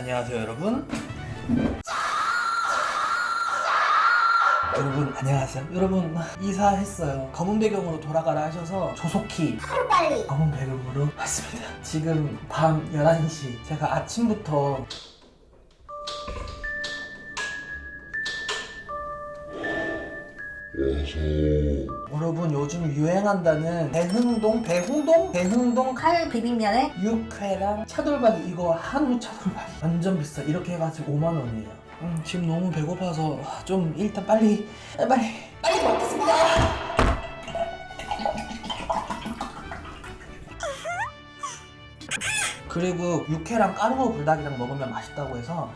안녕하세요 여러분. 여러분 안녕하세요. 여러분 이사했어요. 검은 배경으로 돌아가라 하셔서 조속히 하루빨리 검은 배경으로 왔습니다. 지금 밤 11시. 제가 아침부터 여러분 요즘 유행한다는 배흥동 칼 비빔면에 육회랑 차돌박이, 이거 한우 차돌박이 완전 비싸. 이렇게 해가지고 5만 원이에요. 지금 너무 배고파서 좀 일단 빨리 먹겠습니다. 그리고 육회랑 까르보 불닭이랑 먹으면 맛있다고 해서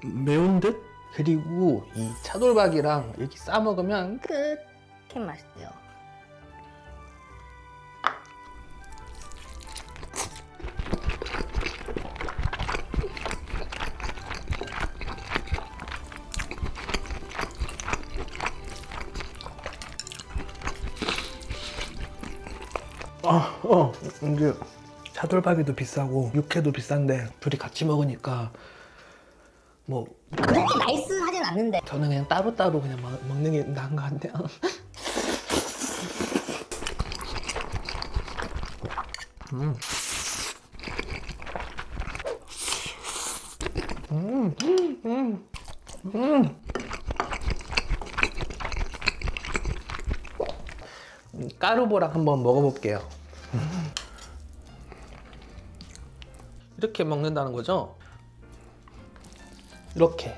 매운 듯? 그리고 이 차돌박이랑 이렇게 싸 먹으면 그렇게 맛있대요. 이게 차돌박이도 비싸고 육회도 비싼데 둘이 같이 먹으니까 뭐 그렇게 나이스하진 않는데 저는 그냥 따로따로 그냥 먹는 게 나은 것 같아요. 까르보랑 한번 먹어볼게요. 이렇게 먹는다는 거죠? 이렇게.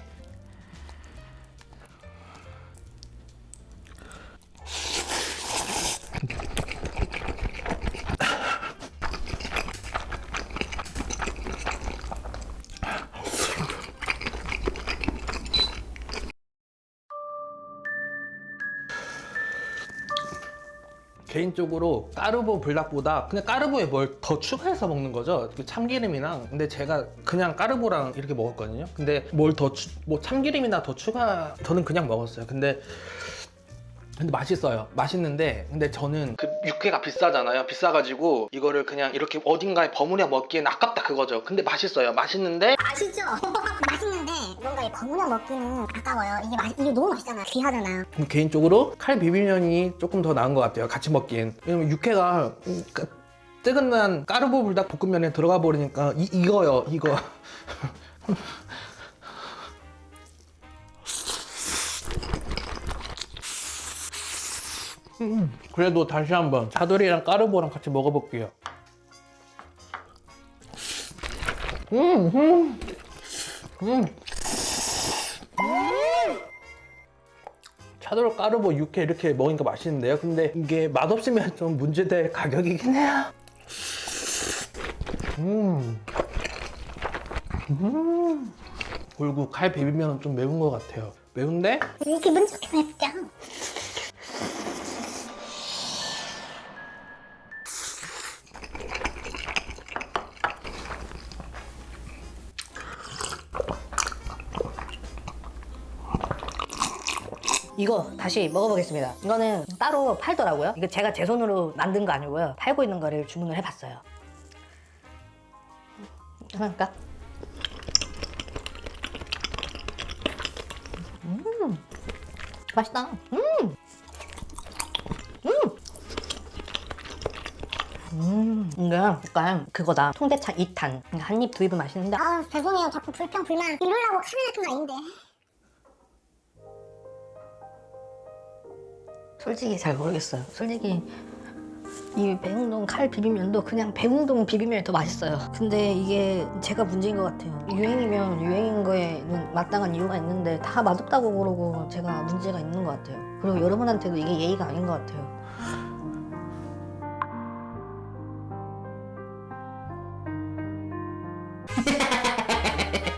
개인적으로 까르보 불닭보다 그냥 까르보에 뭘 더 추가해서 먹는 거죠. 그 참기름이랑. 근데 제가 그냥 까르보랑 이렇게 먹었거든요. 근데 뭘 더 뭐 참기름이나 더 추가, 저는 그냥 먹었어요. 근데 맛있어요. 맛있는데 근데 저는 그 육회가 비싸잖아요. 비싸가지고 이거를 그냥 이렇게 어딘가에 버무려 먹기엔 아깝다 그거죠. 근데 맛있어요. 맛있는데 맛있죠? 맛있는데 뭔가 버무려 먹기는 아까워요. 이게 너무 맛있잖아. 귀하잖아요. 개인적으로 칼 비빔면이 조금 더 나은 것 같아요. 같이 먹기엔. 왜냐면 육회가 뜨끈한 까르보 불닭 볶음면에 들어가 버리니까 이거요. 이거. 그래도 다시 한번 차돌이랑 까르보랑 같이 먹어볼게요. 차돌 까르보 육회 이렇게 먹으니까 맛있는데요. 근데 이게 맛없으면 좀 문제될 가격이긴 해요. 그리고 칼 비빔면은 좀 매운 것 같아요. 매운데 기분 좋게 맵죠? 이거 다시 먹어보겠습니다. 이거는 따로 팔더라고요. 이거 제가 제 손으로 만든 거 아니고요. 팔고 있는 거를 주문을 해봤어요. 그러니까 맛있다. 이게 약간 그거다. 통대차 2탄. 한 입, 두 입은 맛있는데. 아 죄송해요. 자꾸 불평 불만 이러려고 카메라 켠거 아닌데. 솔직히 잘 모르겠어요. 솔직히 이 배흥동 칼 비빔면도 그냥 배흥동 비빔면이 더 맛있어요. 근데 이게 제가 문제인 것 같아요. 유행이면 유행인 거에는 마땅한 이유가 있는데 다 맛없다고 그러고 제가 문제가 있는 것 같아요. 그리고 여러분한테도 이게 예의가 아닌 것 같아요.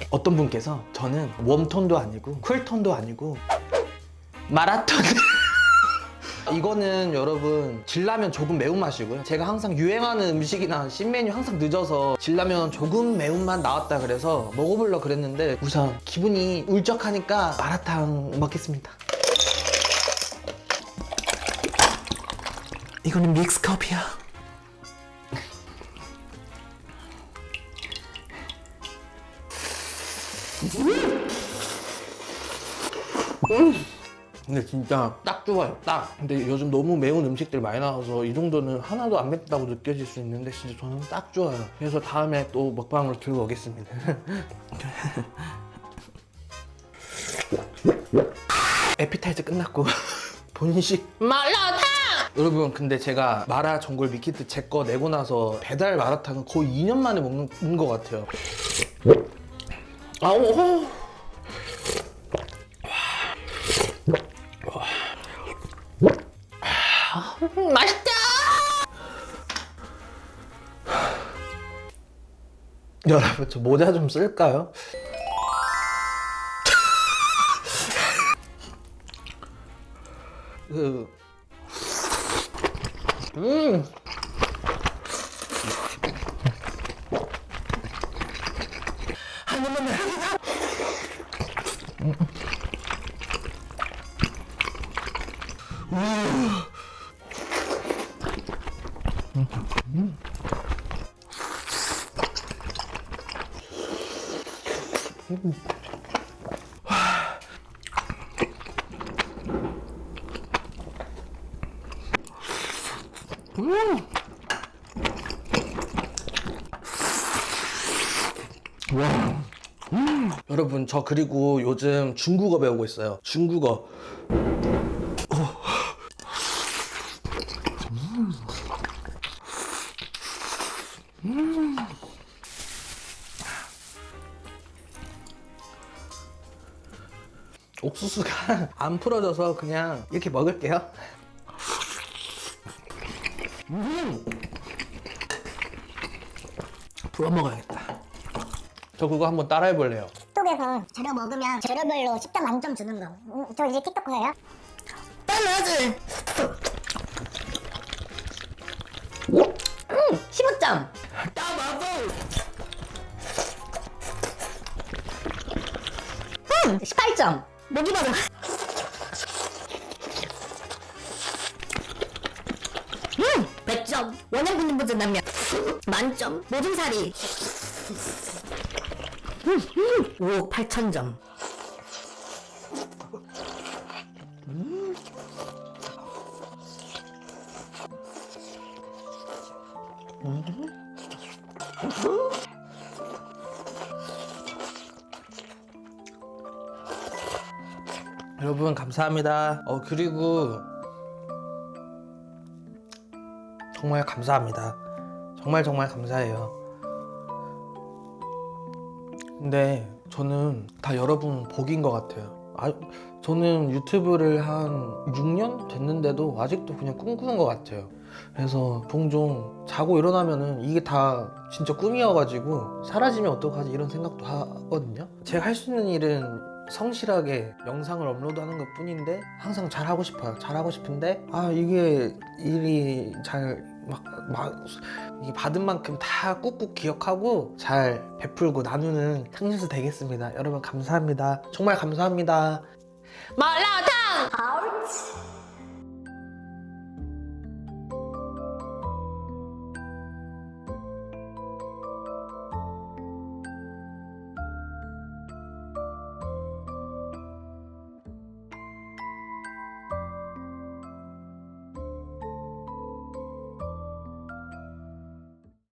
어떤 분께서 저는 웜톤도 아니고 쿨톤도 아니고 마라톤 이거는 여러분 진라면 조금 매운맛이고요. 제가 항상 유행하는 음식이나 신메뉴 항상 늦어서 진라면 조금 매운맛 나왔다 그래서 먹어보려고 그랬는데 우선 기분이 울적하니까 마라탕 먹겠습니다. 이거는 믹스컵이야. 근데 진짜 딱 좋아요, 딱. 근데 요즘 너무 매운 음식들 많이 나와서 이 정도는 하나도 안 맵다고 느껴질 수 있는데 진짜 저는 딱 좋아요. 그래서 다음에 또 먹방으로 들고 오겠습니다. 에피타이저 끝났고 본식 마라탕! 여러분 근데 제가 마라 전골 밀키트 제 거 내고 나서 배달 마라탕은 거의 2년 만에 먹는 것 같아요. 아오. 맛있다! 여러분 저 모자 좀 쓸까요? 한 번만 와. 여러분 저 그리고 요즘 중국어 배우고 있어요. 중국어. 옥수수가 안 풀어져서 그냥 이렇게 먹을게요. 부어 먹어야겠다. 저 그거 한번 따라해 볼래요. 틱톡에서 재료 먹으면 재료별로 10점 만점 주는 거. 저 이제 틱톡커예요. 빨라지. 15점. 18점. 목이 마르. 100점. 원형 군인보전 남면. 만점. 모둠살이. 5억 8천점. 여러분 감사합니다. 그리고 정말 감사합니다. 정말 감사해요. 근데 저는 다 여러분 복인 것 같아요. 저는 유튜브를 한 6년 됐는데도 아직도 그냥 꿈꾸는 것 같아요. 그래서 종종 자고 일어나면은 이게 다 진짜 꿈이어가지고 사라지면 어떡하지 이런 생각도 하거든요. 제가 할 수 있는 일은 성실하게 영상을 업로드하는 것 뿐인데 항상 잘하고 싶어요. 잘하고 싶은데 이게 일이 잘 이게 받은 만큼 다 꾹꾹 기억하고 잘 베풀고 나누는 상신수 되겠습니다. 여러분 감사합니다. 정말 감사합니다. 마라탕!